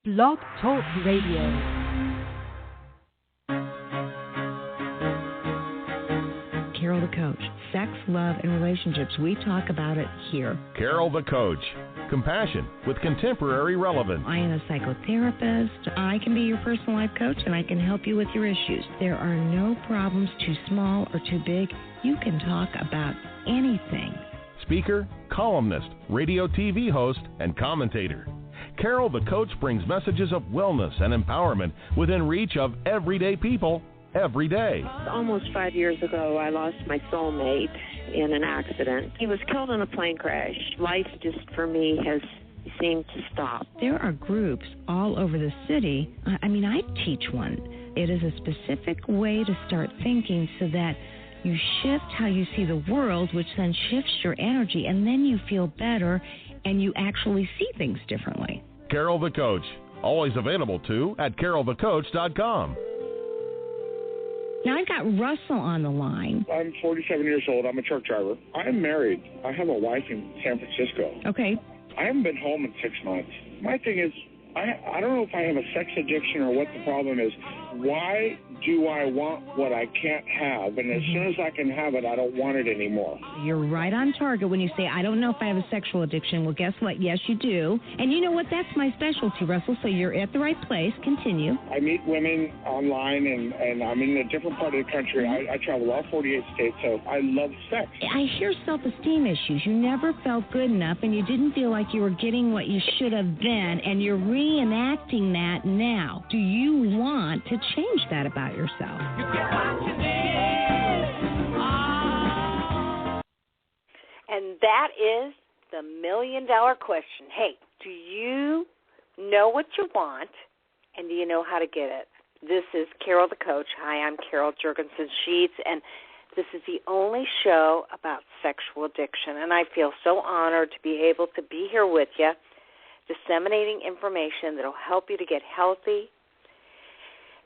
Blog Talk Radio. Carol the Coach. Sex, love, and relationships. We talk about it here. Carol the Coach. Compassion with contemporary relevance. I am a psychotherapist. I can be your personal life coach, and I can help you with your issues. There are no problems too small or too big. You can talk about anything. Speaker, columnist, radio TV host, and commentator. Carol the Coach brings messages of wellness and empowerment within reach of everyday people every day. Almost 5 years ago, I lost my soulmate in an accident. He was killed in a plane crash. Life just, for me, has seemed to stop. There are groups all over the city. I teach one. It is a specific way to start thinking so that you shift how you see the world, which then shifts your energy, and then you feel better and you actually see things differently. Carol the Coach, always available too at carolthecoach.com. Now I've got Russell on the line. I'm 47 years old. I'm a truck driver. I'm married. I have a wife in San Francisco. Okay. I haven't been home in 6 months. My thing is, I don't know if I have a sex addiction or what the problem is. Why do I want what I can't have? And as soon as I can have it, I don't want it anymore. You're right on target when you say, I don't know if I have a sexual addiction. Well, guess what? Yes, you do. And you know what? That's my specialty, Russell, so you're at the right place. Continue. I meet women online, and I'm in a different part of the country. I travel all 48 states, so I love sex. I hear self-esteem issues. You never felt good enough, and you didn't feel like you were getting what you should have been, and you're reenacting that now. Do you want to change that about yourself? You get what you need. Oh. And that is the $1 million question. Hey, do you know what you want, and do you know how to get it? This is Carol the Coach. Hi, I'm Carol Jurgensen-Sheets, and this is the only show about sexual addiction, and I feel so honored to be able to be here with you, disseminating information that will help you to get healthy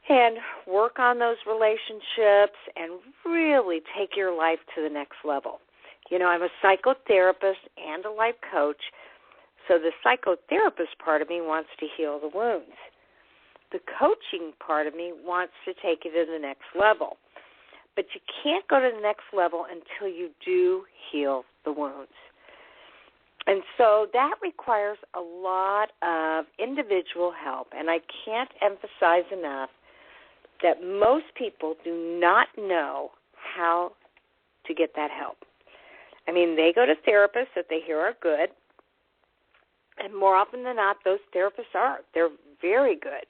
and work on those relationships and really take your life to the next level. You know, I'm a psychotherapist and a life coach, so the psychotherapist part of me wants to heal the wounds. The coaching part of me wants to take it to the next level. But you can't go to the next level until you do heal the wounds. And so that requires a lot of individual help, and I can't emphasize enough that most people do not know how to get that help. I mean, they go to therapists that they hear are good, and more often than not, those therapists are. They're very good.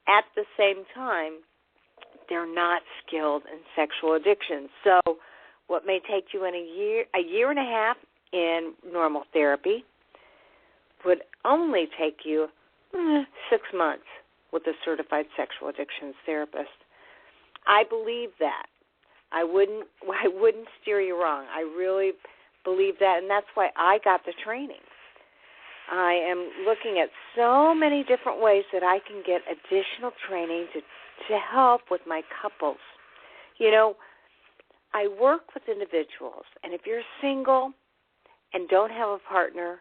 At the same time, they're not skilled in sexual addiction. So what may take you in a year and a half in normal therapy would only take you 6 months with a certified sexual addictions therapist. I believe that. I wouldn't steer you wrong. I really believe that, and that's why I got the training. I am looking at so many different ways that I can get additional training to help with my couples. You know, I work with individuals, and if you're single and don't have a partner,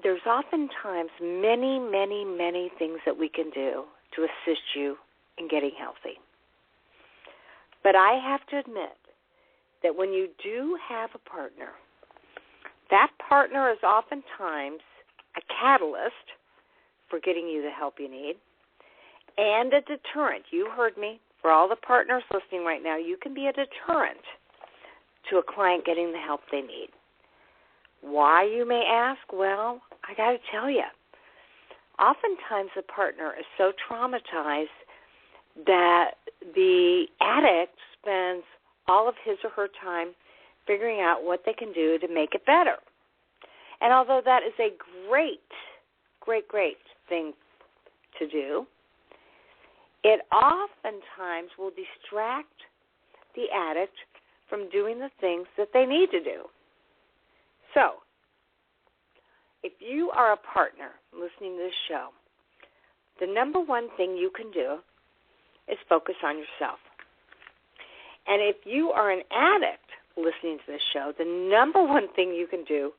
there's oftentimes many, many, many things that we can do to assist you in getting healthy. But I have to admit that when you do have a partner, that partner is oftentimes a catalyst for getting you the help you need and a deterrent. You heard me. For all the partners listening right now, you can be a deterrent to a client getting the help they need. Why, you may ask? Well, I got to tell you, oftentimes the partner is so traumatized that the addict spends all of his or her time figuring out what they can do to make it better. And although that is a great, great, great thing to do, it oftentimes will distract the addict from doing the things that they need to do. So, if you are a partner listening to this show, the number one thing you can do is focus on yourself. And if you are an addict listening to this show, the number one thing you can do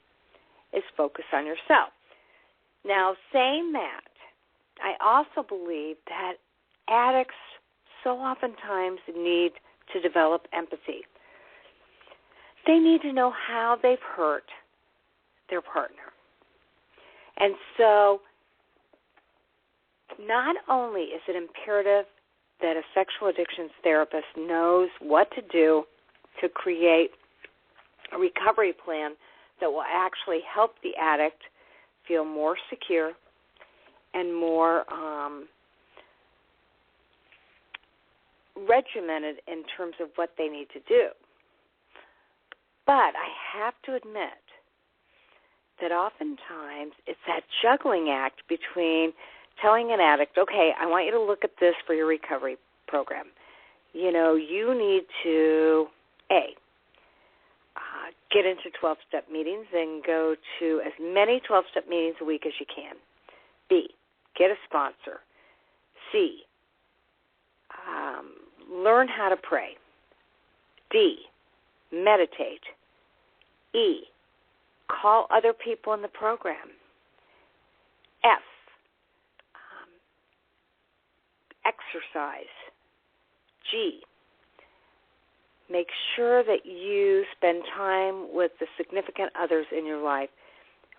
is focus on yourself. Now, saying that, I also believe that addicts so oftentimes need to develop empathy. They need to know how they've hurt their partner. And so not only is it imperative that a sexual addictions therapist knows what to do to create a recovery plan that will actually help the addict feel more secure and more regimented in terms of what they need to do. But I have to admit that oftentimes it's that juggling act between telling an addict, okay, I want you to look at this for your recovery program. You know, you need to, A, get into 12-step meetings and go to as many 12-step meetings a week as you can. B, get a sponsor. C, learn how to pray. D, meditate. E, call other people in the program. F, exercise. G, make sure that you spend time with the significant others in your life,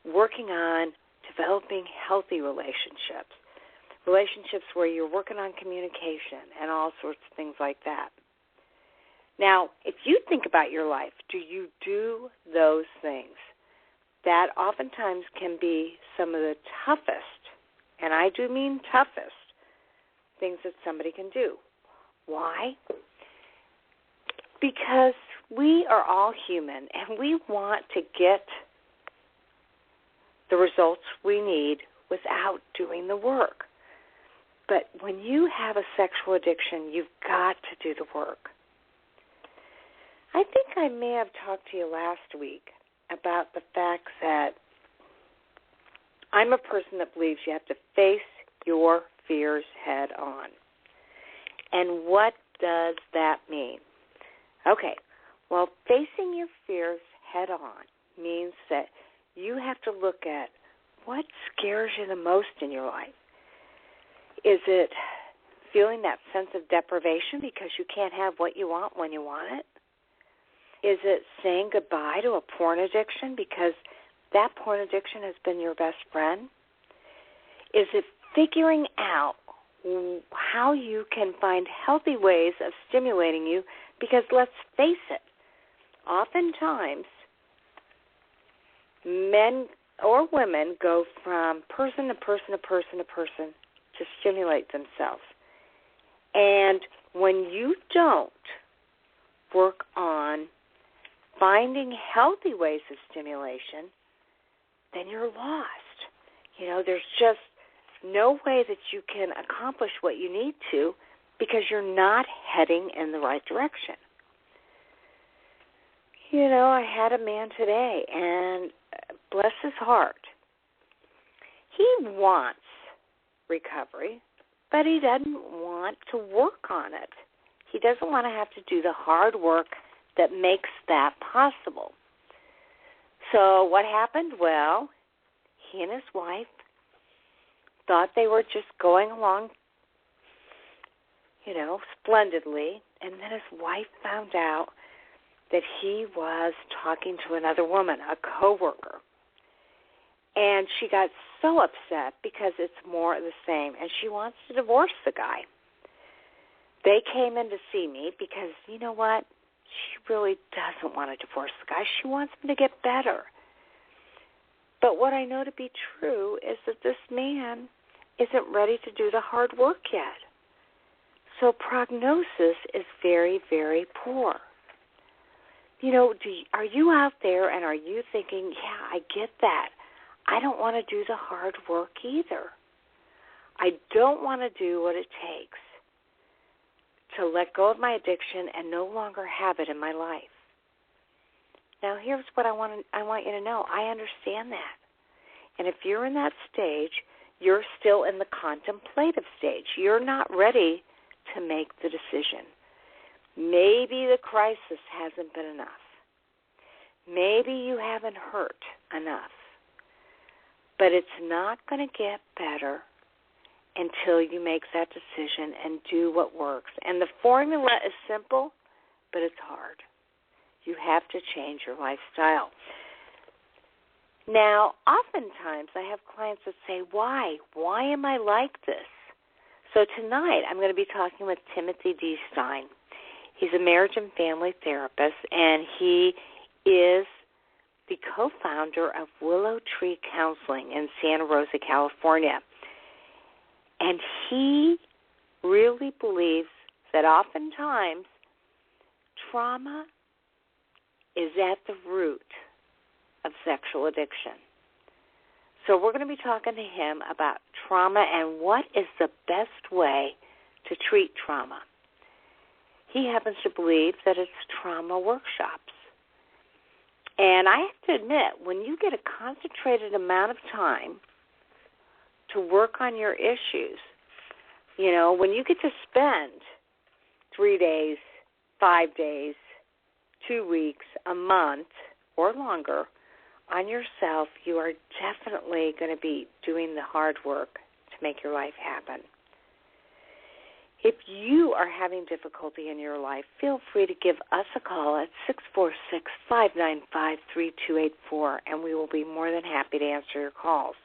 working on developing healthy relationships where you're working on communication and all sorts of things like that. Now, if you think about your life, do you do those things? That oftentimes can be some of the toughest, and I do mean toughest, things that somebody can do. Why? Because we are all human, and we want to get the results we need without doing the work. But when you have a sexual addiction, you've got to do the work. I think I may have talked to you last week about the fact that I'm a person that believes you have to face your fears head on. And what does that mean? Okay, well, facing your fears head on means that you have to look at what scares you the most in your life. Is it feeling that sense of deprivation because you can't have what you want when you want it? Is it saying goodbye to a porn addiction because that porn addiction has been your best friend? Is it figuring out how you can find healthy ways of stimulating you? Because let's face it, oftentimes men or women go from person to person to person to person to stimulate themselves. And when you don't work on finding healthy ways of stimulation, then you're lost. You know, there's just no way that you can accomplish what you need to because you're not heading in the right direction. You know, I had a man today, and bless his heart, he wants recovery, but he doesn't want to work on it. He doesn't want to have to do the hard work that makes that possible. So what happened? Well, he and his wife thought they were just going along, you know, splendidly, and then his wife found out that he was talking to another woman, a coworker. And she got so upset because it's more of the same, and she wants to divorce the guy. They came in to see me because, you know what, she really doesn't want to divorce the guy. She wants him to get better. But what I know to be true is that this man isn't ready to do the hard work yet. So prognosis is very, very poor. You know, are you out there and are you thinking, yeah, I get that. I don't want to do the hard work either. I don't want to do what it takes to let go of my addiction and no longer have it in my life. Now, here's what I want you to know. I understand that. And if you're in that stage, you're still in the contemplative stage. You're not ready to make the decision. Maybe the crisis hasn't been enough. Maybe you haven't hurt enough. But it's not going to get better until you make that decision and do what works. And the formula is simple, but it's hard. You have to change your lifestyle. Now, oftentimes I have clients that say, why? Why am I like this? So tonight I'm going to be talking with Timothy D. Stein. He's a marriage and family therapist, and he is the co-founder of Willow Tree Counseling in Santa Rosa, California. And he really believes that oftentimes trauma is at the root of sexual addiction. So we're going to be talking to him about trauma and what is the best way to treat trauma. He happens to believe that it's trauma workshops. And I have to admit, when you get a concentrated amount of time to work on your issues, you know, when you get to spend 3 days, 5 days, 2 weeks, a month, or longer on yourself, you are definitely going to be doing the hard work to make your life happen. If you are having difficulty in your life, feel free to give us a call at 646-595-3284, and we will be more than happy to answer your calls.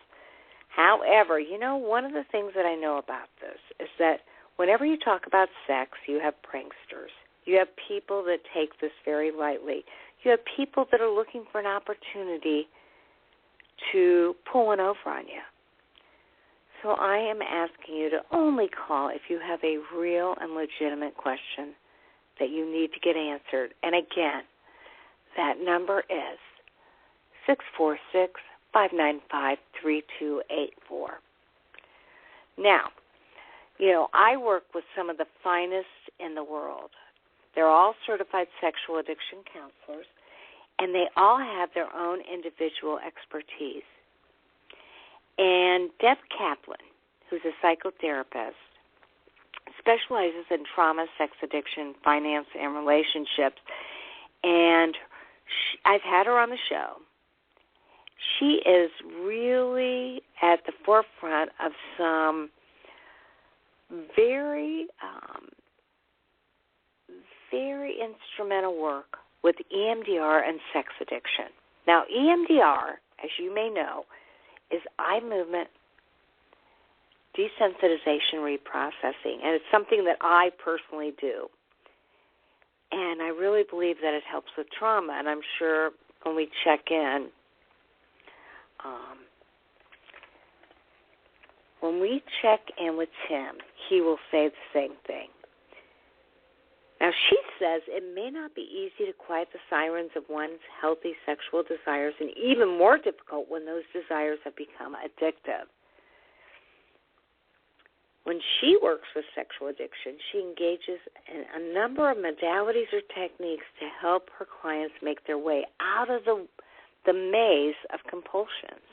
However, you know, one of the things that I know about this is that whenever you talk about sex, you have pranksters. You have people that take this very lightly. You have people that are looking for an opportunity to pull one over on you. So I am asking you to only call if you have a real and legitimate question that you need to get answered. And again, that number is 646-595-3284. Now, you know, I work with some of the finest in the world. They're all certified sexual addiction counselors, and they all have their own individual expertise. And Deb Kaplan, who's a psychotherapist, specializes in trauma, sex addiction, finance, and relationships. And I've had her on the show. She is really at the forefront of some very instrumental work with EMDR and sex addiction. Now, EMDR, as you may know, is eye movement desensitization reprocessing, and it's something that I personally do. And I really believe that it helps with trauma, and I'm sure when we check in, with Tim, he will say the same thing. Now, she says it may not be easy to quiet the sirens of one's healthy sexual desires, and even more difficult when those desires have become addictive. When she works with sexual addiction, she engages in a number of modalities or techniques to help her clients make their way out of the maze of compulsions.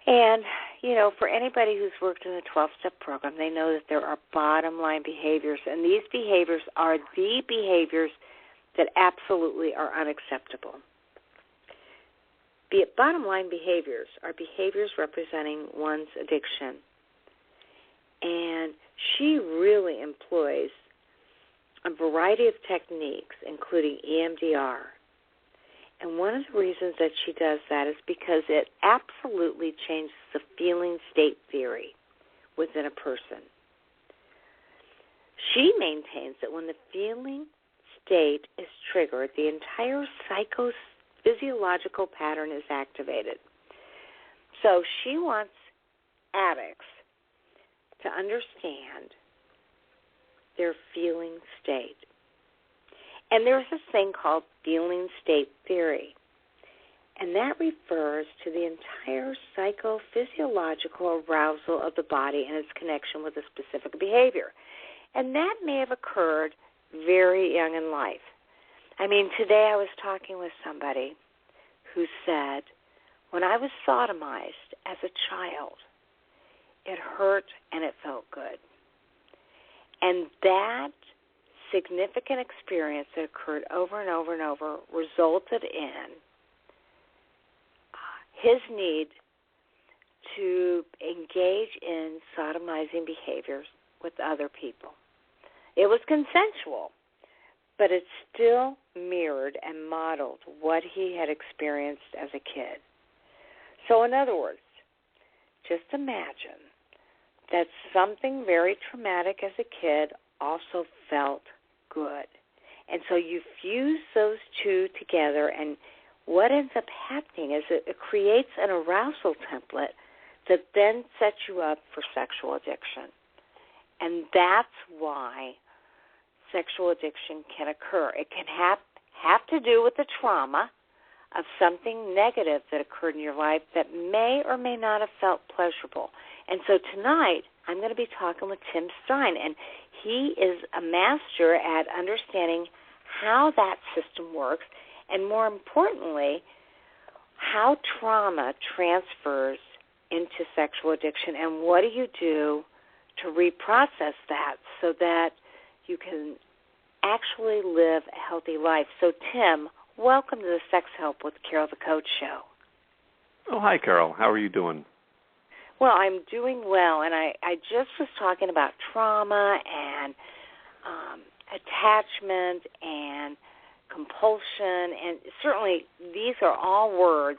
And, you know, for anybody who's worked in the 12-step program, they know that there are bottom-line behaviors, and these behaviors are the behaviors that absolutely are unacceptable. Bottom-line behaviors are behaviors representing one's addiction. And she really employs a variety of techniques, including EMDR. And one of the reasons that she does that is because it absolutely changes the feeling state theory within a person. She maintains that when the feeling state is triggered, the entire psychophysiological pattern is activated. So she wants addicts to understand their feeling state. And there's this thing called feeling state theory, and that refers to the entire psychophysiological arousal of the body and its connection with a specific behavior. And that may have occurred very young in life. I mean, today I was talking with somebody who said, when I was sodomized as a child, it hurt and it felt good. And that significant experience that occurred over and over and over resulted in his need to engage in sodomizing behaviors with other people. It was consensual, but it still mirrored and modeled what he had experienced as a kid. So in other words, just imagine that something very traumatic as a kid also felt good. And so you fuse those two together, and what ends up happening is it creates an arousal template that then sets you up for sexual addiction. And that's why sexual addiction can occur. It can have to do with the trauma of something negative that occurred in your life that may or may not have felt pleasurable. And so tonight, I'm going to be talking with Tim Stein, and he is a master at understanding how that system works, and more importantly, how trauma transfers into sexual addiction, and what do you do to reprocess that so that you can actually live a healthy life. So, Tim, welcome to the Sex Help with Carol the Coach show. Oh, hi, Carol. How are you doing? Well, I'm doing well, and I just was talking about trauma and attachment and compulsion, and certainly these are all words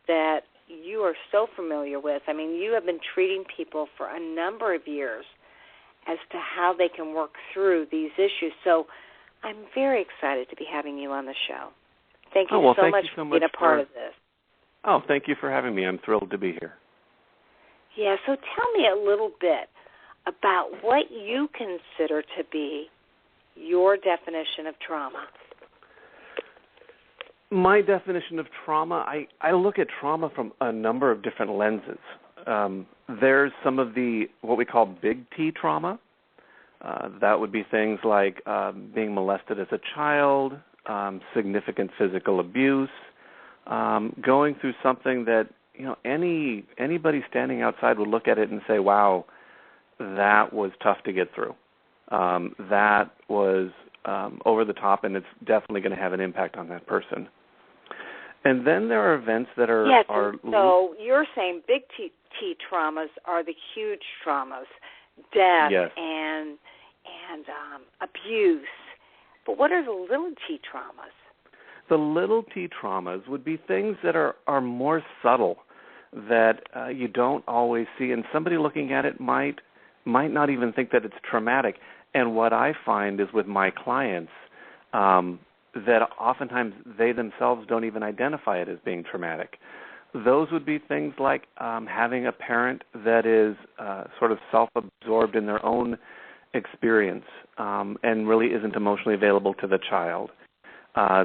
that you are so familiar with. I mean, you have been treating people for a number of years as to how they can work through these issues. So I'm very excited to be having you on the show. Thank you so much for being a part of this. Oh, thank you for having me. I'm thrilled to be here. Yeah, so tell me a little bit about what you consider to be your definition of trauma. My definition of trauma, I look at trauma from a number of different lenses. There's some of the, what we call big T trauma. That would be things like being molested as a child, significant physical abuse, going through something that, you know, anybody standing outside would look at it and say, wow, that was tough to get through. That was over the top, and it's definitely going to have an impact on that person. And then there are events that are... Yes, so you're saying big T traumas are the huge traumas, death and abuse. But what are the little T traumas? The little T traumas would be things that are more subtle, that you don't always see, and somebody looking at it might not even think that it's traumatic. And what I find is with my clients, that oftentimes they themselves don't even identify it as being traumatic. Those would be things like having a parent that is sort of self-absorbed in their own experience and really isn't emotionally available to the child.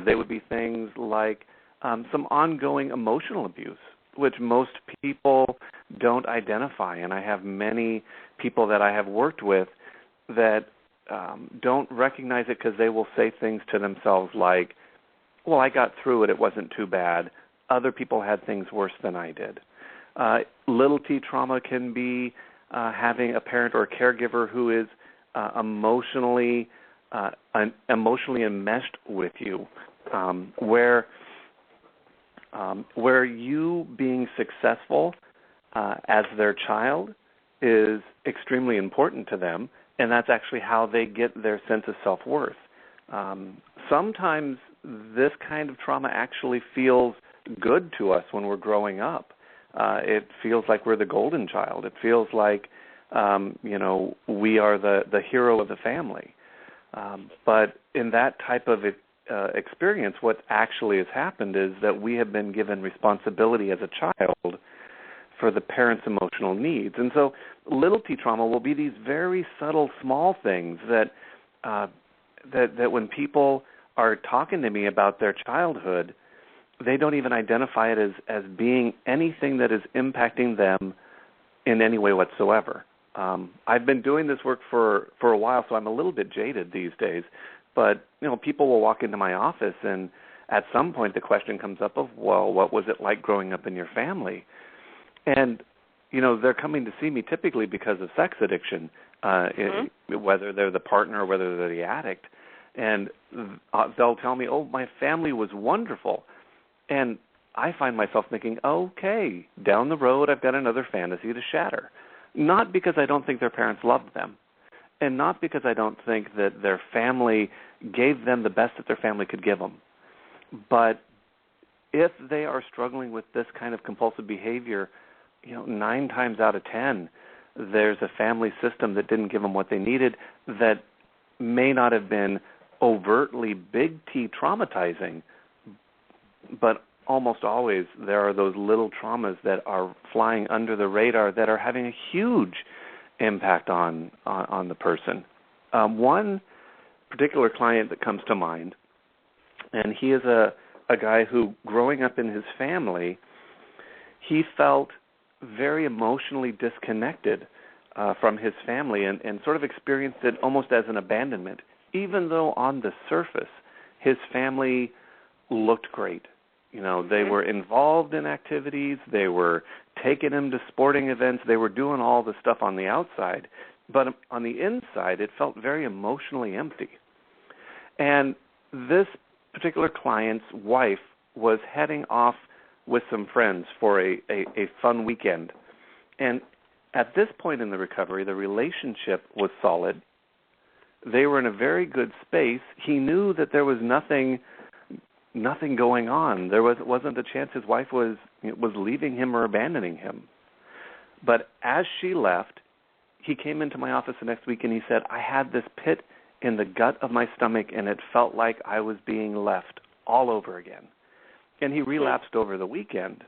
They would be things like some ongoing emotional abuse, which most people don't identify. And I have many people that I have worked with that don't recognize it because they will say things to themselves like, well, I got through it, it wasn't too bad. Other people had things worse than I did. Little T trauma can be having a parent or a caregiver who is emotionally enmeshed with you, where you being successful as their child is extremely important to them, and that's actually how they get their sense of self-worth. Sometimes this kind of trauma actually feels good to us when we're growing up. It feels like we're the golden child. It feels like, we are the hero of the family. But in that type of experience, what actually has happened is that we have been given responsibility as a child for the parent's emotional needs. And so little T trauma will be these very subtle, small things that when people are talking to me about their childhood, they don't even identify it as being anything that is impacting them in any way whatsoever. I've been doing this work for a while, so I'm a little bit jaded these days. But, people will walk into my office, and at some point the question comes up of, well, what was it like growing up in your family? And, they're coming to see me typically because of sex addiction, whether they're the partner or whether they're the addict. And they'll tell me, oh, my family was wonderful. And I find myself thinking, okay, down the road I've got another fantasy to shatter. Not because I don't think their parents loved them, and not because I don't think that their family gave them the best that their family could give them. But if they are struggling with this kind of compulsive behavior, 9 times out of 10, there's a family system that didn't give them what they needed that may not have been overtly big T traumatizing, but almost always there are those little traumas that are flying under the radar that are having a huge impact on the person. One particular client that comes to mind, and he is a guy who, growing up in his family, he felt very emotionally disconnected from his family and sort of experienced it almost as an abandonment, even though on the surface his family looked great. They were involved in activities, they were taking him to sporting events, they were doing all the stuff on the outside, but on the inside it felt very emotionally empty. And this particular client's wife was heading off with some friends for a fun weekend. And at this point in the recovery, the relationship was solid. They were in a very good space. He knew that there was nothing going on. There wasn't a chance his wife was leaving him or abandoning him. But as she left, he came into my office the next week and he said, I had this pit in the gut of my stomach and it felt like I was being left all over again. And he relapsed over the weekend.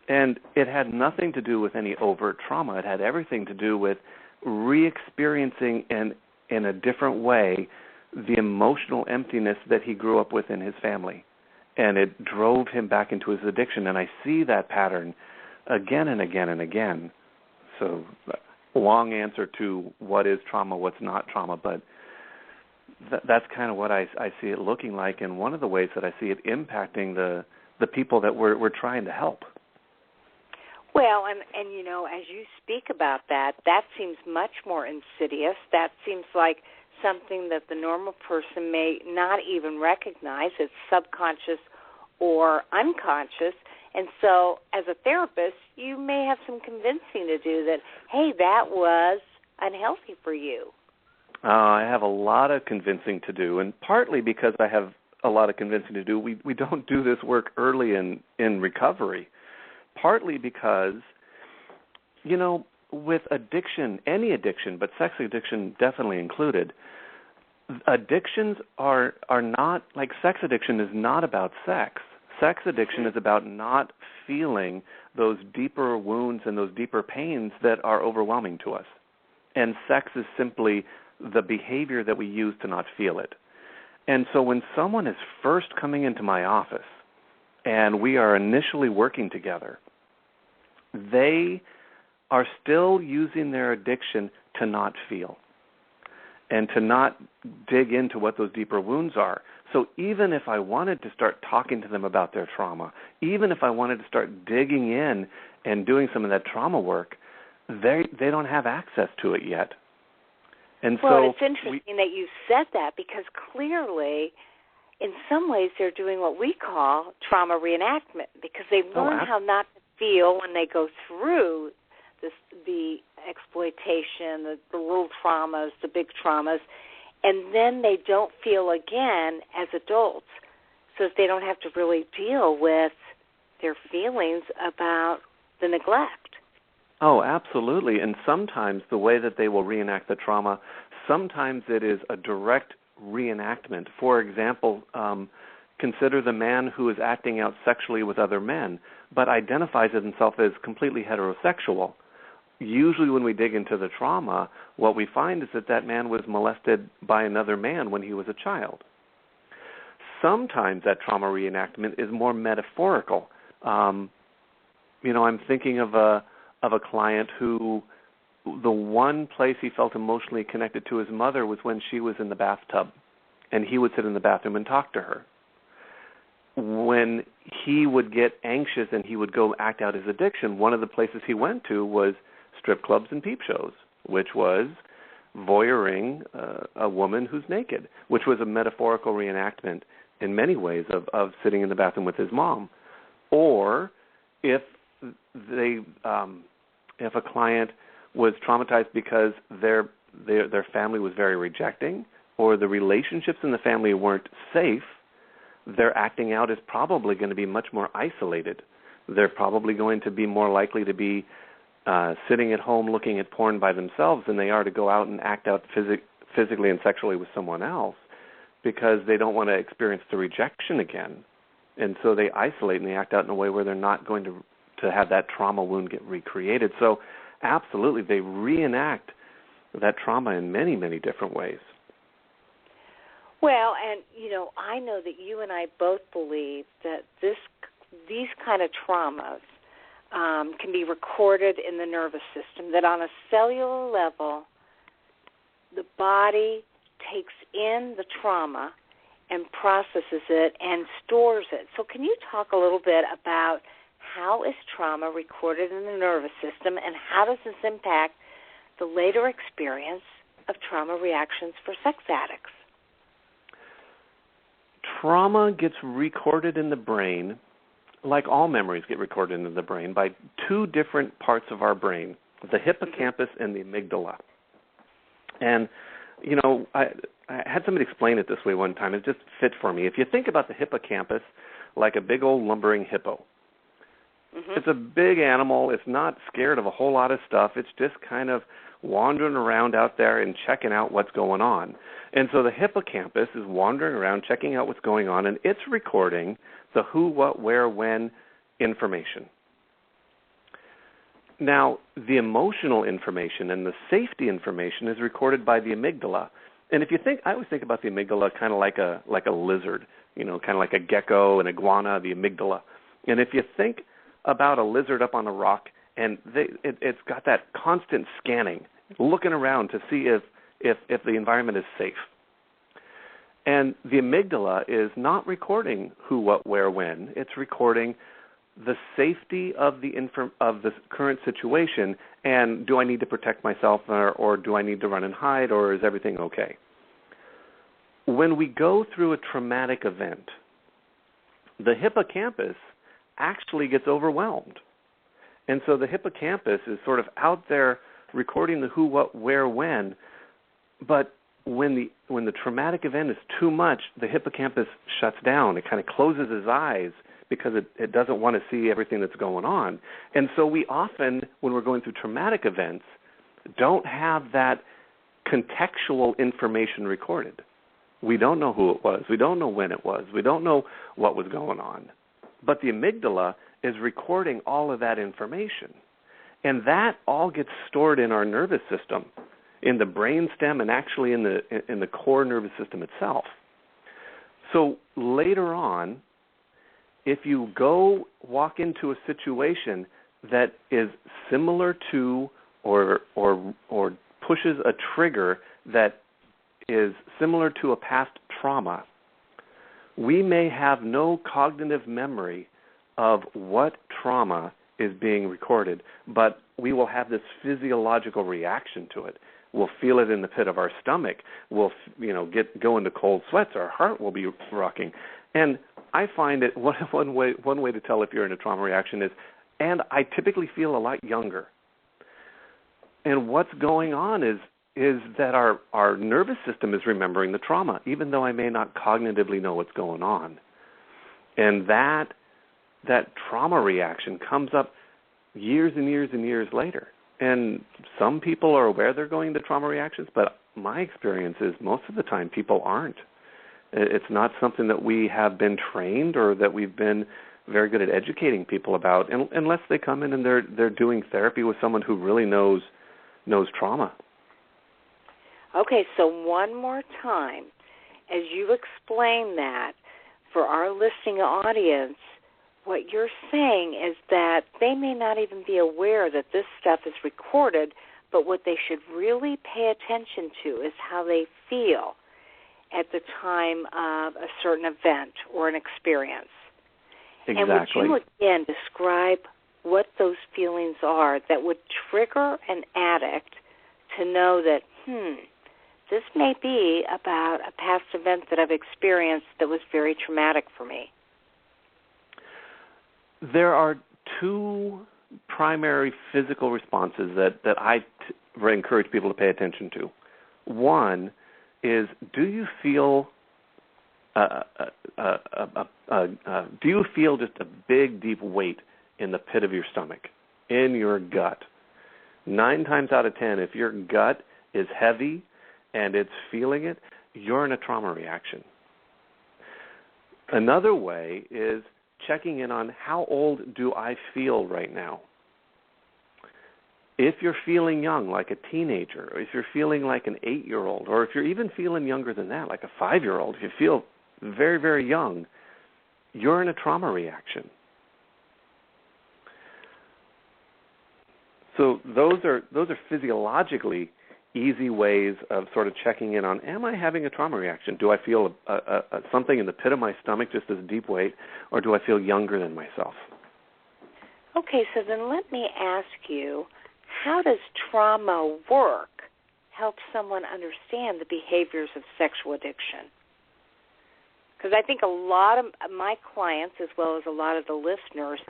And it had nothing to do with any overt trauma. It had everything to do with re-experiencing in a different way the emotional emptiness that he grew up with in his family. And it drove him back into his addiction. And I see that pattern again and again and again. So, long answer to what is trauma, what's not trauma, but that's kind of what I see it looking like, and one of the ways that I see it impacting the people that we're trying to help. Well, and as you speak about that seems much more insidious. That seems like something that the normal person may not even recognize. It's subconscious or unconscious. And so as a therapist, you may have some convincing to do that, hey, that was unhealthy for you. I have a lot of convincing to do, and partly because I have a lot of convincing to do, we don't do this work early in recovery. Partly because, with addiction, any addiction, but sex addiction definitely included, addictions are not, like sex addiction is not about sex. Sex addiction is about not feeling those deeper wounds and those deeper pains that are overwhelming to us. And sex is simply the behavior that we use to not feel it. And so when someone is first coming into my office and we are initially working together, they are still using their addiction to not feel and to not dig into what those deeper wounds are. So even if I wanted to start talking to them about their trauma, even if I wanted to start digging in and doing some of that trauma work, they don't have access to it yet. And well, it's interesting that you said that, because clearly, in some ways, they're doing what we call trauma reenactment, because they learn how not to feel when they go through the exploitation, the little traumas, the big traumas, and then they don't feel again as adults, so that they don't have to really deal with their feelings about the neglect. Oh, absolutely. And sometimes the way that they will reenact the trauma, sometimes it is a direct reenactment. For example, consider the man who is acting out sexually with other men, but identifies himself as completely heterosexual. Usually when we dig into the trauma, what we find is that man was molested by another man when he was a child. Sometimes that trauma reenactment is more metaphorical. I'm thinking of a client who the one place he felt emotionally connected to his mother was when she was in the bathtub, and he would sit in the bathroom and talk to her. When he would get anxious and he would go act out his addiction, one of the places he went to was strip clubs and peep shows, which was voyeuring a woman who's naked, which was a metaphorical reenactment in many ways of sitting in the bathroom with his mom. or if a client was traumatized because their family was very rejecting, or the relationships in the family weren't safe, their acting out is probably going to be much more isolated. They're probably going to be more likely to be sitting at home looking at porn by themselves than they are to go out and act out physically and sexually with someone else, because they don't want to experience the rejection again. And so they isolate and they act out in a way where they're not going to have that trauma wound get recreated. So absolutely, they reenact that trauma in many, many different ways. Well, and, I know that you and I both believe that these kind of traumas can be recorded in the nervous system, that on a cellular level, the body takes in the trauma and processes it and stores it. So can you talk a little bit about how is trauma recorded in the nervous system, and how does this impact the later experience of trauma reactions for sex addicts? Trauma gets recorded in the brain, like all memories get recorded in the brain, by two different parts of our brain, the hippocampus and the amygdala. And, I had somebody explain it this way one time. It just fit for me. If you think about the hippocampus like a big old lumbering hippo, it's a big animal. It's not scared of a whole lot of stuff. It's just kind of wandering around out there and checking out what's going on. And so the hippocampus is wandering around, checking out what's going on, and it's recording the who, what, where, when information. Now, the emotional information and the safety information is recorded by the amygdala. And if you think, I always think about the amygdala kind of like a lizard, kind of like a gecko, an iguana, the amygdala. And if you think about a lizard up on a rock, and it's got that constant scanning, looking around to see if the environment is safe. And the amygdala is not recording who, what, where, when. It's recording the safety of the current situation, and do I need to protect myself, or do I need to run and hide, or is everything okay? When we go through a traumatic event, the hippocampus actually gets overwhelmed. And so the hippocampus is sort of out there recording the who, what, where, when, but when the traumatic event is too much, the hippocampus shuts down. It kind of closes its eyes because it doesn't want to see everything that's going on. And so we often, when we're going through traumatic events, don't have that contextual information recorded. We don't know who it was. We don't know when it was. We don't know what was going on. But the amygdala is recording all of that information. And that all gets stored in our nervous system, in the brainstem, and actually in the core nervous system itself. So later on, if you go walk into a situation that is similar to or pushes a trigger that is similar to a past trauma, we may have no cognitive memory of what trauma is being recorded, but we will have this physiological reaction to it. We'll feel it in the pit of our stomach. We'll, go into cold sweats. Our heart will be rocking. And I find it one way to tell if you're in a trauma reaction is, and I typically feel a lot younger. And what's going on is that our nervous system is remembering the trauma, even though I may not cognitively know what's going on. And that trauma reaction comes up years and years and years later. And some people are aware they're going to trauma reactions, but my experience is most of the time people aren't. It's not something that we have been trained or that we've been very good at educating people about, unless they come in and they're doing therapy with someone who really knows trauma. Okay, so one more time, as you explain that for our listening audience, what you're saying is that they may not even be aware that this stuff is recorded, but what they should really pay attention to is how they feel at the time of a certain event or an experience. Exactly. And would you again describe what those feelings are that would trigger an addict to know that, this may be about a past event that I've experienced that was very traumatic for me? There are two primary physical responses that I encourage people to pay attention to. One is, do you feel just a big, deep weight in the pit of your stomach, in your gut? 9 times out of 10, if your gut is heavy and it's feeling it, you're in a trauma reaction. Another way is checking in on, how old do I feel right now? If you're feeling young, like a teenager, or if you're feeling like an 8-year-old, or if you're even feeling younger than that, like a 5-year-old, if you feel very, very young, you're in a trauma reaction. So those are physiologically easy ways of sort of checking in on, am I having a trauma reaction? Do I feel something in the pit of my stomach, just as a deep weight, or do I feel younger than myself? Okay, so then let me ask you, how does trauma work help someone understand the behaviors of sexual addiction? Because I think a lot of my clients, as well as a lot of the listeners,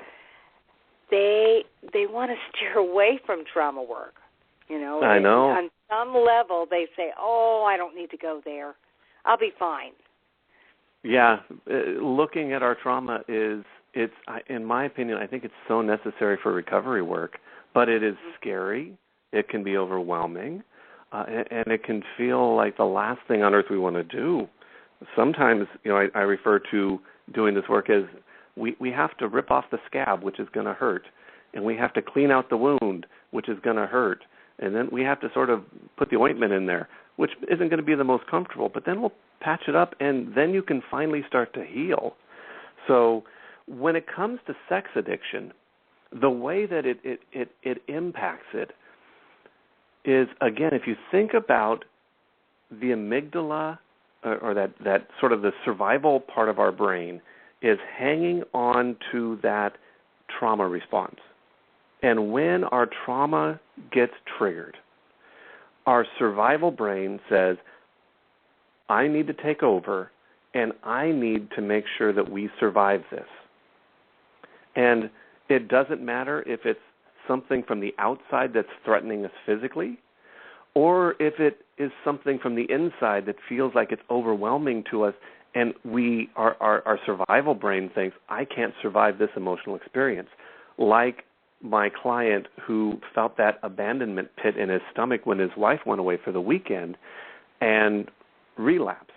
they want to steer away from trauma work. You know, I know. On some level, they say, "Oh, I don't need to go there. I'll be fine." Yeah, looking at our trauma it's in my opinion, I think it's so necessary for recovery work, but it is scary. It can be overwhelming, and it can feel like the last thing on earth we want to do. Sometimes, I refer to doing this work as we have to rip off the scab, which is going to hurt, and we have to clean out the wound, which is going to hurt, and then we have to sort of put the ointment in there, which isn't going to be the most comfortable, but then we'll patch it up, and then you can finally start to heal. So when it comes to sex addiction, the way that it impacts it is, again, if you think about the amygdala, or that sort of the survival part of our brain is hanging on to that trauma response. And when our trauma gets triggered, our survival brain says, I need to take over, and I need to make sure that we survive this. And it doesn't matter if it's something from the outside that's threatening us physically, or if it is something from the inside that feels like it's overwhelming to us, and our survival brain thinks, I can't survive this emotional experience. Like my client who felt that abandonment pit in his stomach when his wife went away for the weekend and relapsed.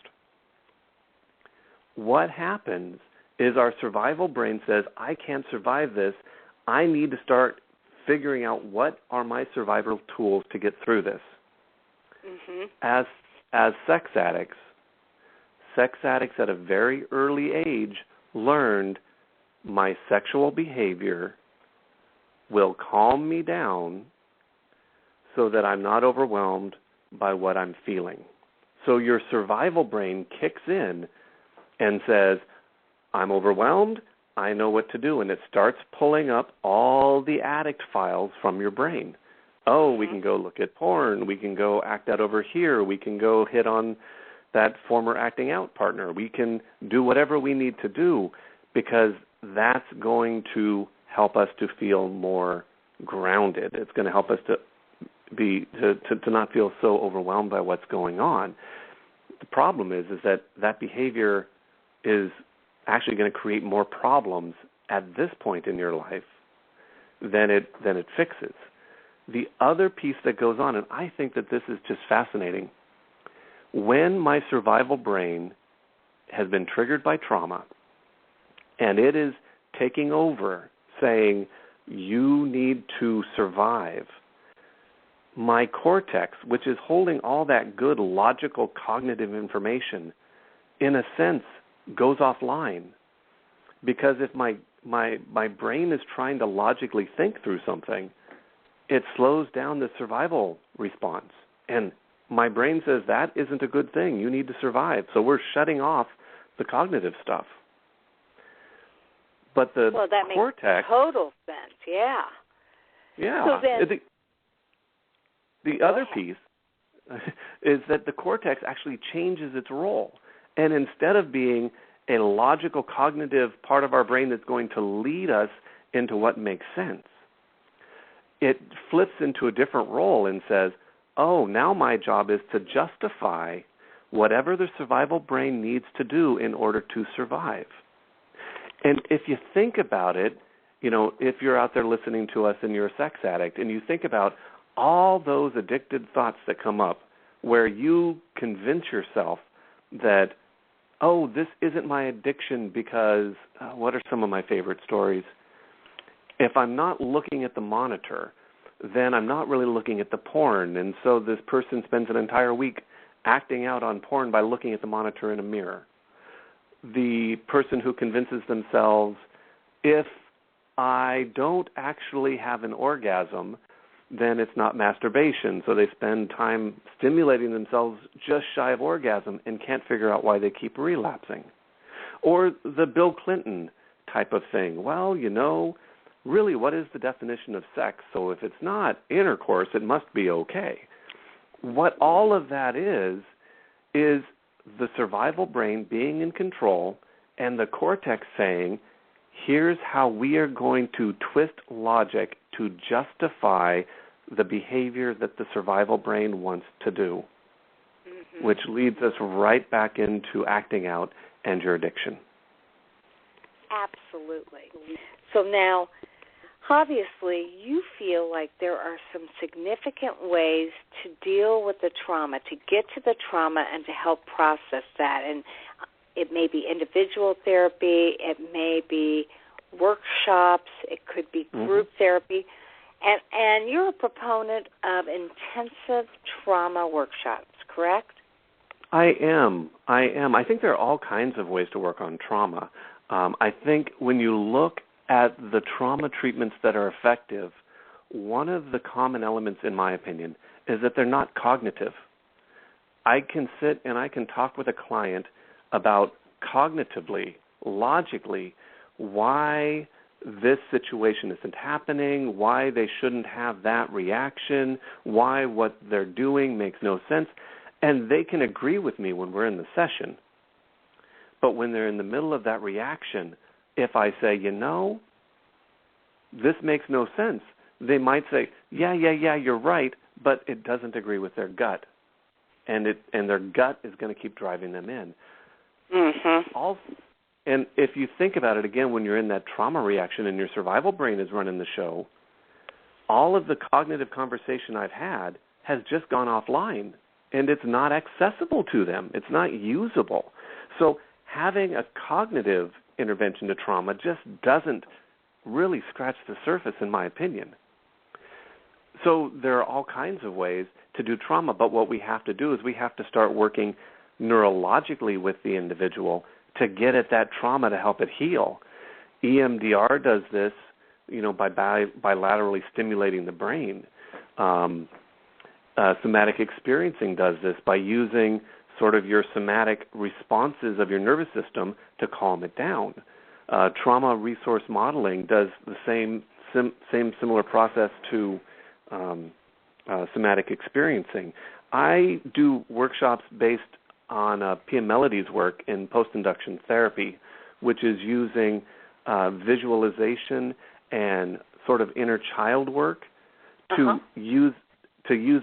What happens is our survival brain says, I can't survive this. I need to start figuring out what are my survival tools to get through this. Mm-hmm. As sex addicts at a very early age learned my sexual behavior will calm me down so that I'm not overwhelmed by what I'm feeling. So your survival brain kicks in and says, I'm overwhelmed, I know what to do, and it starts pulling up all the addict files from your brain. Oh, we can go look at porn, we can go act out over here, we can go hit on that former acting out partner, we can do whatever we need to do, because that's going to help us to feel more grounded. It's going to help us to not feel so overwhelmed by what's going on. The problem is that behavior is actually going to create more problems at this point in your life than it fixes. The other piece that goes on, and I think that this is just fascinating, when my survival brain has been triggered by trauma and it is taking over, saying, you need to survive, my cortex, which is holding all that good logical cognitive information, in a sense, goes offline. Because if my brain is trying to logically think through something, it slows down the survival response. And my brain says, that isn't a good thing. You need to survive. So we're shutting off the cognitive stuff. But the cortex... makes total sense, yeah. Yeah. So then, the other piece is that the cortex actually changes its role. And instead of being a logical, cognitive part of our brain that's going to lead us into what makes sense. It flips into a different role and says, oh, now my job is to justify whatever the survival brain needs to do in order to survive. And if you think about it, if you're out there listening to us and you're a sex addict, and you think about all those addicted thoughts that come up where you convince yourself that, oh, this isn't my addiction because, what are some of my favorite stories? If I'm not looking at the monitor, then I'm not really looking at the porn. And so this person spends an entire week acting out on porn by looking at the monitor in a mirror. The person who convinces themselves, if I don't actually have an orgasm, then it's not masturbation. So they spend time stimulating themselves just shy of orgasm and can't figure out why they keep relapsing. Or the Bill Clinton type of thing. Well, really, what is the definition of sex? So if it's not intercourse, it must be okay. What all of that is the survival brain being in control and the cortex saying, here's how we are going to twist logic to justify the behavior that the survival brain wants to do, which leads us right back into acting out and your addiction. Absolutely. So now, obviously, you feel like there are some significant ways to deal with the trauma, to get to the trauma and to help process that. And it may be individual therapy, it may be workshops, it could be group therapy. And you're a proponent of intensive trauma workshops, correct? I am. I think there are all kinds of ways to work on trauma. I think when you look at the trauma treatments that are effective, one of the common elements, in my opinion, is that they're not cognitive. I can sit and I can talk with a client about cognitively, logically, why this situation isn't happening, why they shouldn't have that reaction, why what they're doing makes no sense, and they can agree with me when we're in the session. But when they're in the middle of that reaction, if I say, this makes no sense, they might say, yeah, you're right, but it doesn't agree with their gut. And their gut is going to keep driving them in. And if you think about it, again, when you're in that trauma reaction and your survival brain is running the show, all of the cognitive conversation I've had has just gone offline, and it's not accessible to them. It's not usable. So having a cognitive intervention to trauma just doesn't really scratch the surface, in my opinion. So there are all kinds of ways to do trauma, but what we have to do is we have to start working neurologically with the individual to get at that trauma to help it heal. EMDR does this, by bilaterally stimulating the brain. Somatic experiencing does this by using sort of your somatic responses of your nervous system to calm it down. Trauma resource modeling does the same similar process to somatic experiencing. I do workshops based on PM Melody's work in post-induction therapy, which is using visualization and sort of inner child work to use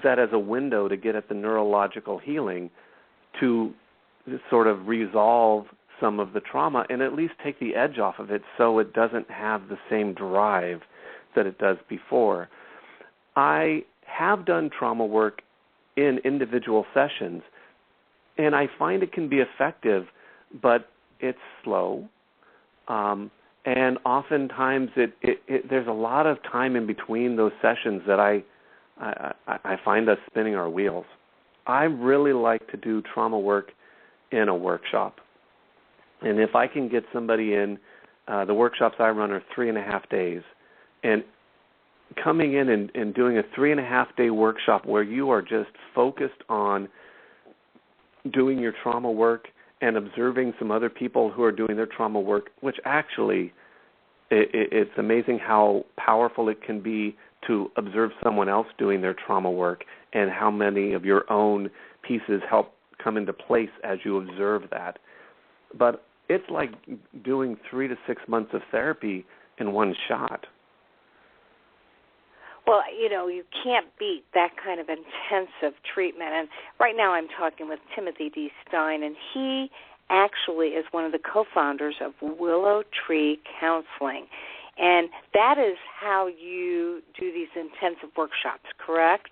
that as a window to get at the neurological healing to sort of resolve some of the trauma and at least take the edge off of it so it doesn't have the same drive that it does before. I have done trauma work in individual sessions, and I find it can be effective, but it's slow. And oftentimes there's a lot of time in between those sessions that I find us spinning our wheels. I really like to do trauma work in a workshop. And if I can get somebody in, the workshops I run are 3.5 days. And coming in and doing a 3.5-day workshop where you are just focused on doing your trauma work and observing some other people who are doing their trauma work, which actually it's amazing how powerful it can be to observe someone else doing their trauma work and how many of your own pieces help come into place as you observe that. But it's like doing 3 to 6 months of therapy in one shot. Well, you can't beat that kind of intensive treatment. And right now I'm talking with Timothy D. Stein, and he actually is one of the co-founders of Willow Tree Counseling. And that is how you do these intensive workshops, correct?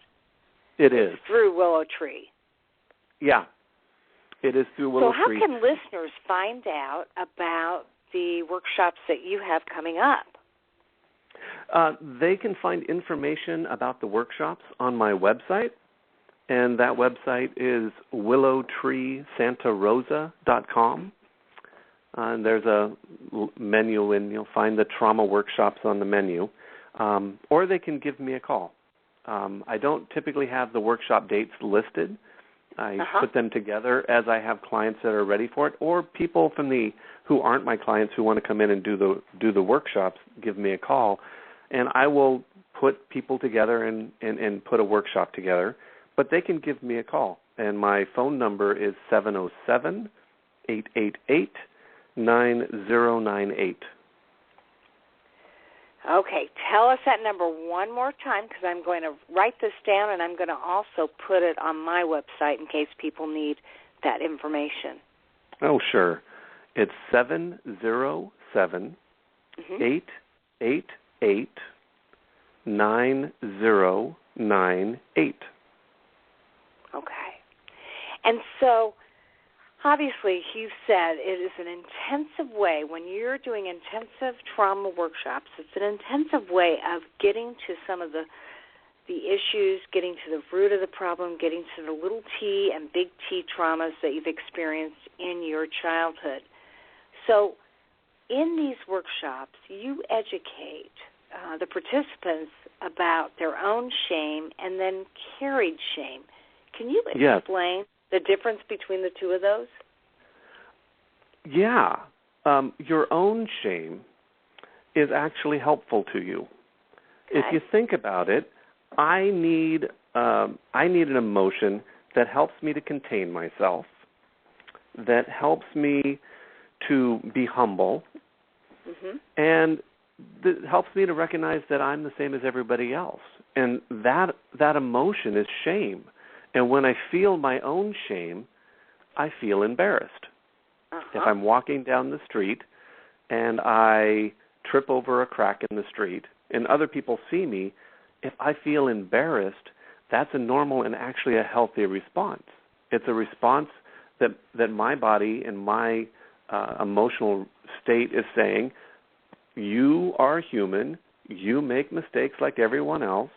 It is. It's through Willow Tree. Yeah, it is through Willow Tree. So how can listeners find out about the workshops that you have coming up? They can find information about the workshops on my website, and that website is willowtreesantarosa.com. And there's a menu, and you'll find the trauma workshops on the menu. Or they can give me a call. I don't typically have the workshop dates listed. I put them together as I have clients that are ready for it, or people who aren't my clients who want to come in and do the workshops give me a call, and I will put people together and put a workshop together. But they can give me a call, and my phone number is 707-888-9098. Okay, tell us that number one more time, because I'm going to write this down, and I'm going to also put it on my website in case people need that information. Oh, sure. It's 707-888-9098. Okay. And so, obviously, you've said it is an intensive way. When you're doing intensive trauma workshops, it's an intensive way of getting to some of the issues, getting to the root of the problem, getting to the little T and big T traumas that you've experienced in your childhood. So in these workshops, you educate the participants about their own shame and then carried shame. Can you explain the difference between the two of those? Yeah. Your own shame is actually helpful to you. Okay. If you think about it, I need an emotion that helps me to contain myself, that helps me to be humble, and that helps me to recognize that I'm the same as everybody else. And that emotion is shame. And when I feel my own shame, I feel embarrassed. If I'm walking down the street and I trip over a crack in the street and other people see me, if I feel embarrassed, that's a normal and actually a healthy response. It's a response that my body and my emotional state is saying, you are human, you make mistakes like everyone else,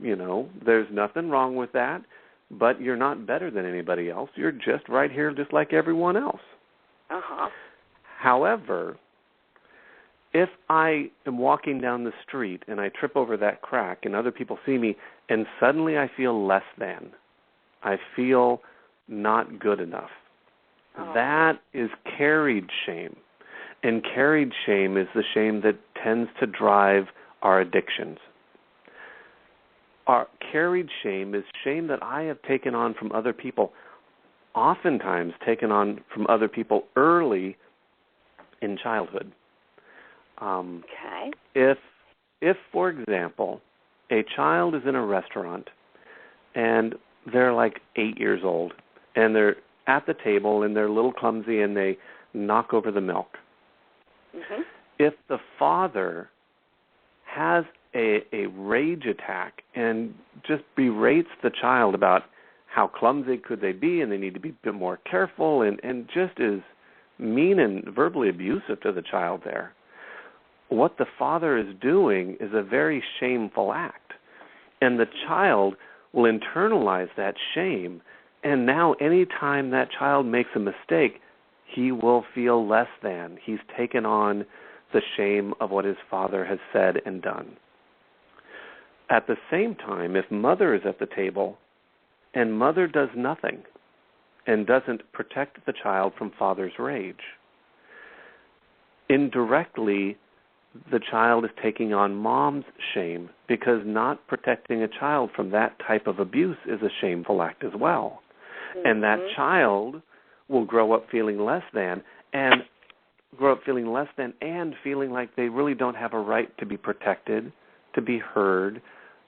there's nothing wrong with that, but you're not better than anybody else. You're just right here just like everyone else. However, if I am walking down the street and I trip over that crack and other people see me and suddenly I feel less than, I feel not good enough, that is carried shame. And carried shame is the shame that tends to drive our addictions. Our carried shame is shame that I have taken on from other people, oftentimes taken on from other people early in childhood. If, for example, a child is in a restaurant and they're like 8 years old and they're at the table and they're a little clumsy and they knock over the milk, if the father has a rage attack and just berates the child about how clumsy could they be and they need to be a bit more careful and just is mean and verbally abusive to the child there, what the father is doing is a very shameful act. And the child will internalize that shame, and now any time that child makes a mistake, he will feel less than. He's taken on the shame of what his father has said and done. At the same time, if mother is at the table and mother does nothing and doesn't protect the child from father's rage, indirectly the child is taking on mom's shame, because not protecting a child from that type of abuse is a shameful act as well. And that child will grow up feeling less than, and grow up feeling less than and feeling like they really don't have a right to be protected, to be heard,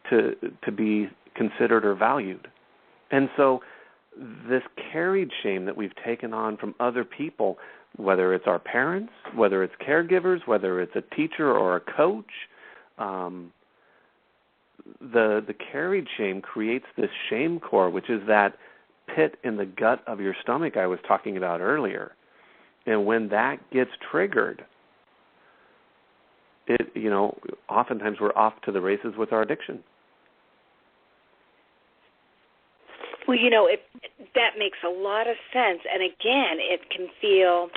to be considered or valued. And so this carried shame that we've taken on from other people, whether it's our parents, whether it's caregivers, whether it's a teacher or a coach, the carried shame creates this shame core, which is that pit in the gut of your stomach I was talking about earlier. And when that gets triggered, oftentimes we're off to the races with our addiction. Well, that makes a lot of sense. And again, it can feel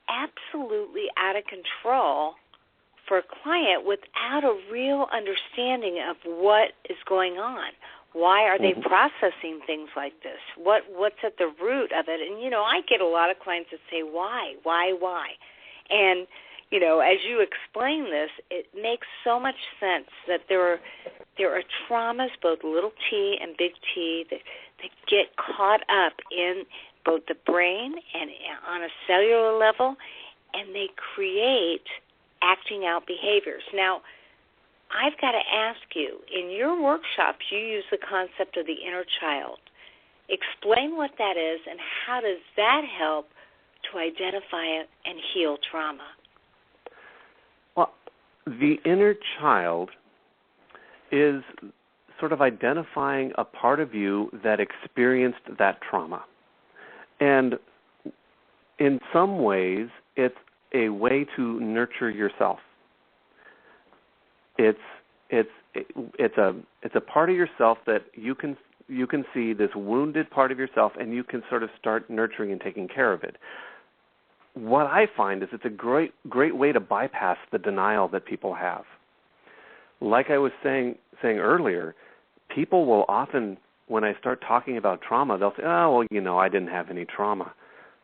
absolutely out of control for a client without a real understanding of what is going on. Why are they processing things like this? What's at the root of it? And, I get a lot of clients that say, why? And, as you explain this, it makes so much sense that there are traumas, both little t and big T, that get caught up in both the brain and on a cellular level, and they create acting out behaviors. Now, I've got to ask you, in your workshops, you use the concept of the inner child. Explain what that is and how does that help to identify and heal trauma? Well, the inner child is sort of identifying a part of you that experienced that trauma. And in some ways, it's a way to nurture yourself. It's a part of yourself that you can see, this wounded part of yourself, and you can sort of start nurturing and taking care of it. What I find is it's a great way to bypass the denial that people have. Like I was saying earlier, people will often, when I start talking about trauma, they'll say, oh, well, I didn't have any trauma.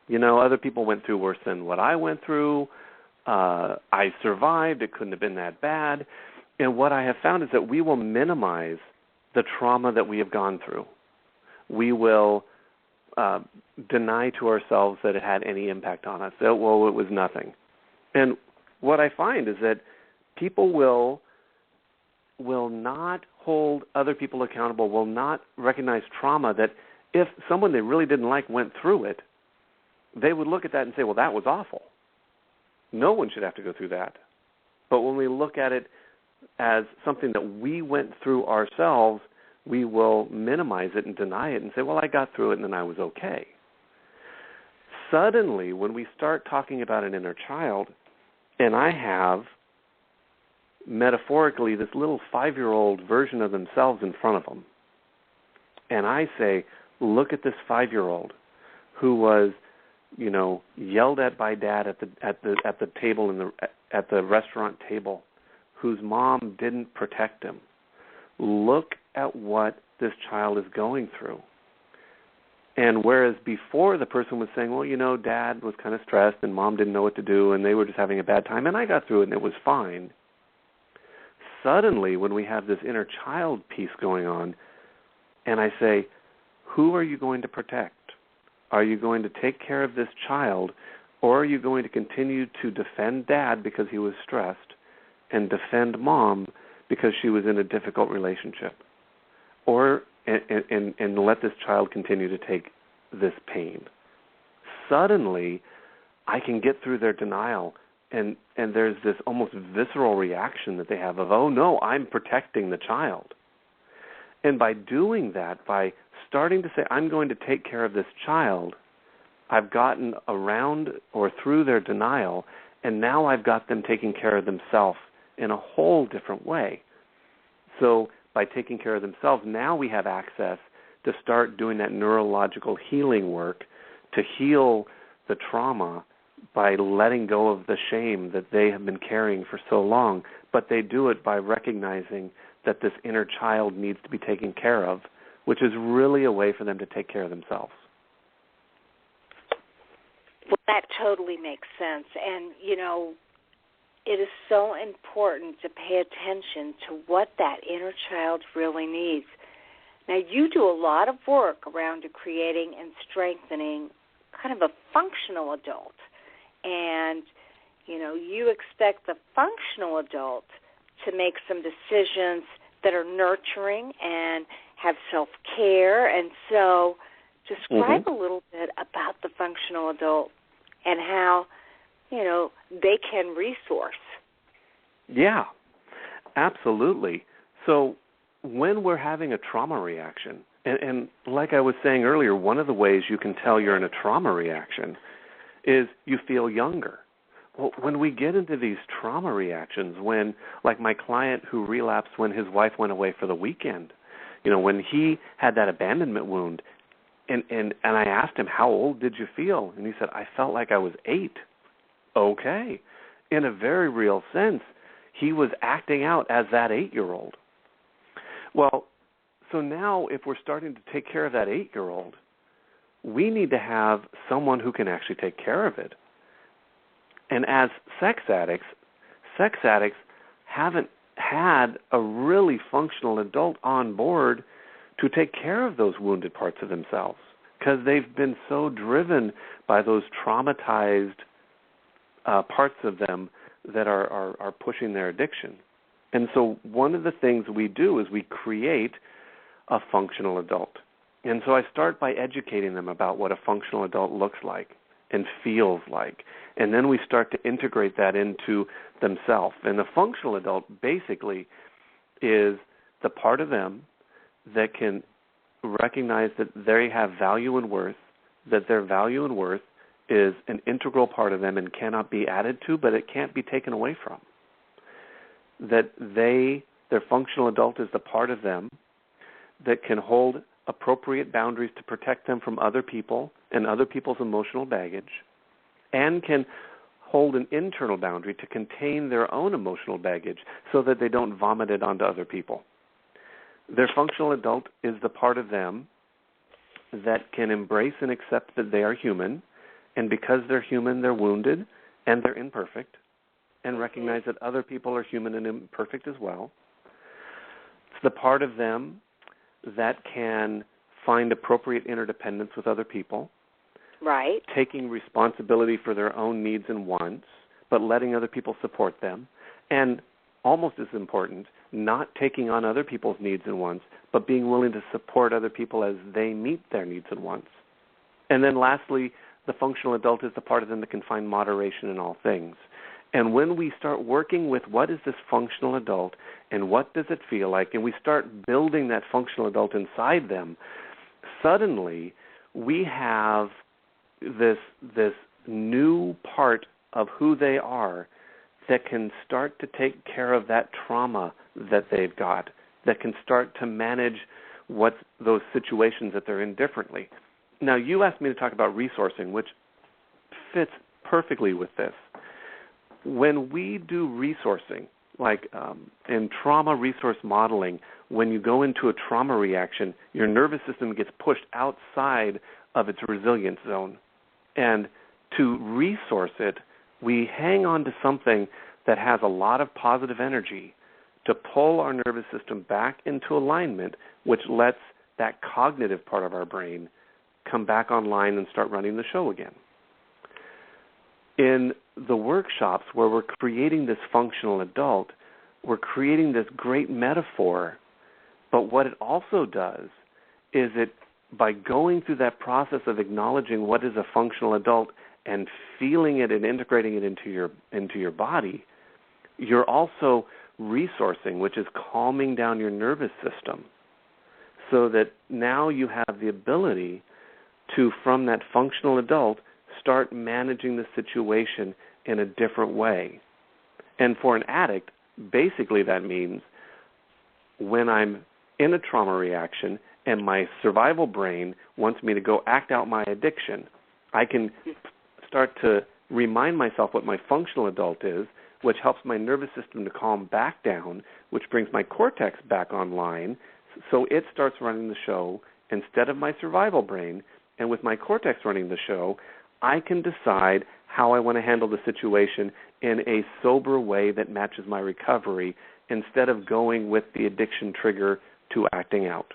Other people went through worse than what I went through. I survived. It couldn't have been that bad. And what I have found is that we will minimize the trauma that we have gone through. We will deny to ourselves that it had any impact on us. That, well, it was nothing. And what I find is that people will not hold other people accountable, will not recognize trauma, that if someone they really didn't like went through it, they would look at that and say, well, that was awful. No one should have to go through that. But when we look at it as something that we went through ourselves, we will minimize it and deny it and say, well, I got through it and then I was okay. Suddenly, when we start talking about an inner child, and I have metaphorically this little 5-year-old version of themselves in front of them, and I say, look at this 5-year-old who was, yelled at by dad at the table at the restaurant table, whose mom didn't protect him. Look at what this child is going through. And whereas before the person was saying, well, dad was kind of stressed and mom didn't know what to do and they were just having a bad time and I got through it and it was fine. Suddenly, when we have this inner child piece going on, and I say, who are you going to protect? Are you going to take care of this child, or are you going to continue to defend dad because he was stressed and defend mom because she was in a difficult relationship? Or and let this child continue to take this pain? Suddenly, I can get through their denial, and there's this almost visceral reaction that they have of, oh, no, I'm protecting the child. And by doing that, by starting to say, I'm going to take care of this child, I've gotten around or through their denial, and now I've got them taking care of themselves in a whole different way. So by taking care of themselves, now we have access to start doing that neurological healing work to heal the trauma by letting go of the shame that they have been carrying for so long. But they do it by recognizing that this inner child needs to be taken care of, which is really a way for them to take care of themselves. Well, that totally makes sense. And, it is so important to pay attention to what that inner child really needs. Now, you do a lot of work around creating and strengthening kind of a functional adult. and, you expect the functional adult to make some decisions that are nurturing and have self-care. And so describe a little bit about the functional adult and how, they can resource. Yeah, absolutely. So when we're having a trauma reaction, and like I was saying earlier, one of the ways you can tell you're in a trauma reaction is you feel younger. Well, when we get into these trauma reactions, when, like my client who relapsed when his wife went away for the weekend, when he had that abandonment wound, and I asked him, how old did you feel? And he said, I felt like I was 8. Okay. In a very real sense, he was acting out as that 8-year-old. Well, so now if we're starting to take care of that 8-year-old, we need to have someone who can actually take care of it. And as sex addicts haven't had a really functional adult on board to take care of those wounded parts of themselves because they've been so driven by those traumatized parts of them that are pushing their addiction. And so one of the things we do is we create a functional adult. And so I start by educating them about what a functional adult looks like and feels like. And then we start to integrate that into themselves. And the functional adult basically is the part of them that can recognize that they have value and worth, that their value and worth is an integral part of them and cannot be added to, but it can't be taken away from. That their functional adult is the part of them that can hold appropriate boundaries to protect them from other people and other people's emotional baggage, and can hold an internal boundary to contain their own emotional baggage so that they don't vomit it onto other people. Their functional adult is the part of them that can embrace and accept that they are human, and because they're human, they're wounded and they're imperfect, and recognize that other people are human and imperfect as well. It's the part of them that can find appropriate interdependence with other people. Right. Taking responsibility for their own needs and wants, but letting other people support them. And almost as important, not taking on other people's needs and wants, but being willing to support other people as they meet their needs and wants. And then lastly, the functional adult is the part of them that can find moderation in all things. And when we start working with what is this functional adult and what does it feel like, and we start building that functional adult inside them, suddenly we have this new part of who they are that can start to take care of that trauma that they've got, that can start to manage those situations that they're in differently. Now, you asked me to talk about resourcing, which fits perfectly with this. When we do resourcing, like in trauma resource modeling, when you go into a trauma reaction, your nervous system gets pushed outside of its resilience zone. And to resource it, we hang on to something that has a lot of positive energy to pull our nervous system back into alignment, which lets that cognitive part of our brain come back online and start running the show again. In the workshops where we're creating this functional adult, we're creating this great metaphor, but what it also does is it, by going through that process of acknowledging what is a functional adult and feeling it and integrating it into your body, you're also resourcing, which is calming down your nervous system, so that now you have the ability to, from that functional adult, start managing the situation in a different way. And for an addict, basically that means when I'm in a trauma reaction and my survival brain wants me to go act out my addiction, I can start to remind myself what my functional adult is, which helps my nervous system to calm back down, which brings my cortex back online, so it starts running the show instead of my survival brain. And with my cortex running the show, I can decide how I want to handle the situation in a sober way that matches my recovery instead of going with the addiction trigger to acting out.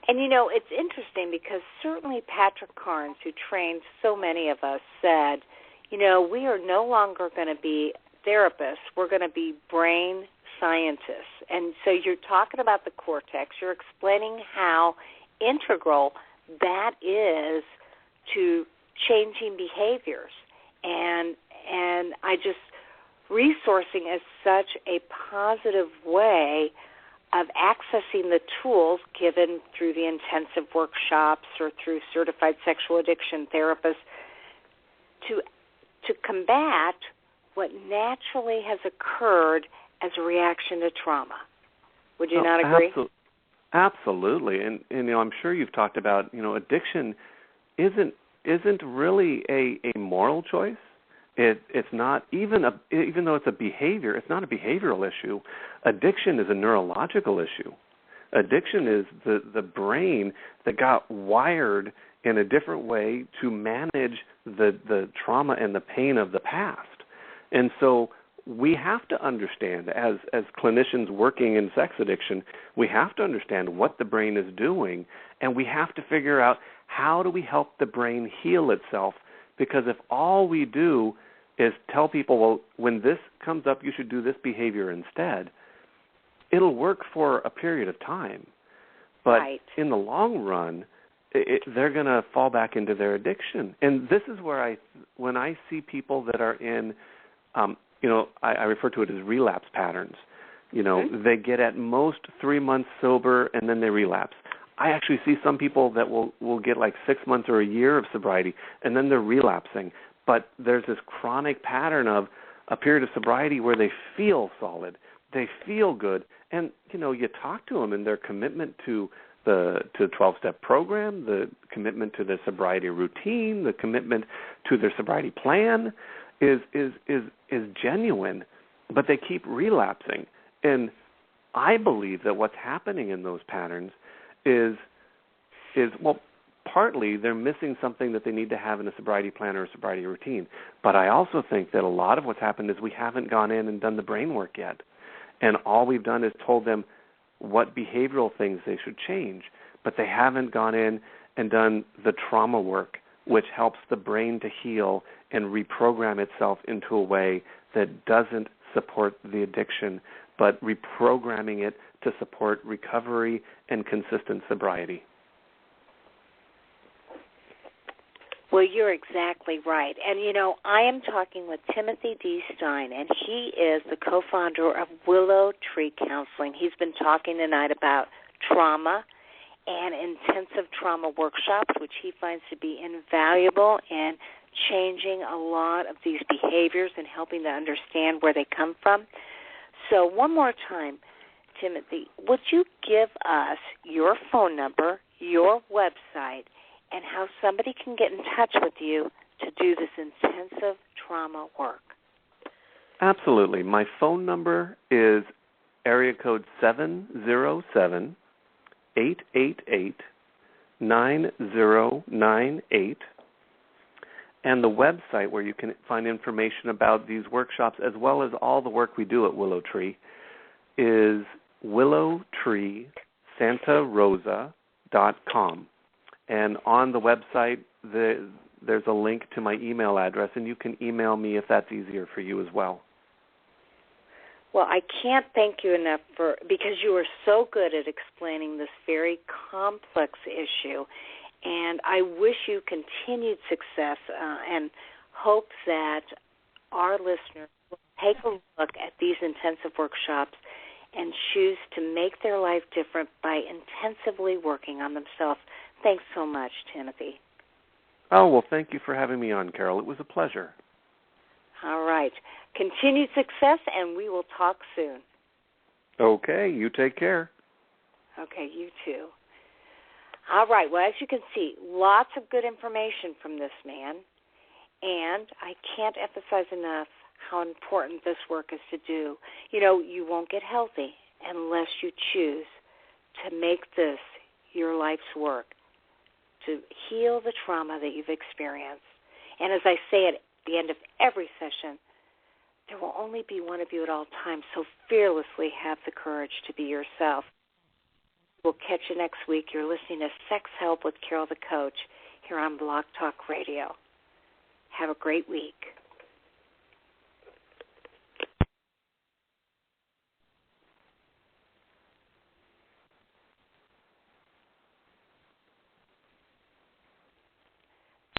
And, it's interesting because certainly Patrick Carnes, who trained so many of us, said, we are no longer going to be therapists. We're going to be brain scientists. And so you're talking about the cortex. You're explaining how integral that is to changing behaviors. And I just, resourcing is such a positive way of accessing the tools given through the intensive workshops or through certified sexual addiction therapists to combat what naturally has occurred as a reaction to trauma. Would you not agree? Absolutely. And I'm sure you've talked about, addiction isn't really a moral choice. It's not even though it's a behavior, it's not a behavioral issue. Addiction is a neurological issue. Addiction is the brain that got wired in a different way to manage the trauma and the pain of the past. And so we have to understand, as clinicians working in sex addiction, we have to understand what the brain is doing, and we have to figure out how do we help the brain heal itself. Because if all we do is tell people, well, when this comes up, you should do this behavior instead, it'll work for a period of time. But in the long run, they're going to fall back into their addiction. And this is where when I see people that are in, I refer to it as relapse patterns. They get at most 3 months sober and then they relapse. I actually see some people that will get like 6 months or a year of sobriety, and then they're relapsing. But there's this chronic pattern of a period of sobriety where they feel solid, they feel good, and you talk to them, and their commitment to the 12-step program, the commitment to the sobriety routine, the commitment to their sobriety plan is genuine, but they keep relapsing. And I believe that what's happening in those patterns is partly they're missing something that they need to have in a sobriety plan or a sobriety routine. But I also think that a lot of what's happened is we haven't gone in and done the brain work yet. And all we've done is told them what behavioral things they should change. But they haven't gone in and done the trauma work, which helps the brain to heal and reprogram itself into a way that doesn't support the addiction, but reprogramming it to support recovery and consistent sobriety. Well, you're exactly right. And, I am talking with Timothy D. Stein, and he is the co-founder of Willow Tree Counseling. He's been talking tonight about trauma and intensive trauma workshops, which he finds to be invaluable in changing a lot of these behaviors and helping to understand where they come from. So one more time, Timothy, would you give us your phone number, your website, and how somebody can get in touch with you to do this intensive trauma work? Absolutely. My phone number is area code 707-888-9098. And the website where you can find information about these workshops as well as all the work we do at Willow Tree is willowtreesantarosa.com. And on the website, there's a link to my email address, and you can email me if that's easier for you as well. Well, I can't thank you enough because you are so good at explaining this very complex issue. And I wish you continued success and hope that our listeners will take a look at these intensive workshops and choose to make their life different by intensively working on themselves. Thanks so much, Timothy. Oh, well, thank you for having me on, Carol. It was a pleasure. All right. Continued success, and we will talk soon. Okay. You take care. Okay, you too. All right. Well, as you can see, lots of good information from this man, and I can't emphasize enough how important this work is to do. You won't get healthy unless you choose to make this your life's work, to heal the trauma that you've experienced. And as I say at the end of every session, there will only be one of you at all times, so fearlessly have the courage to be yourself. We'll catch you next week. You're listening to Sex Help with Carol the Coach here on Blog Talk Radio. Have a great week.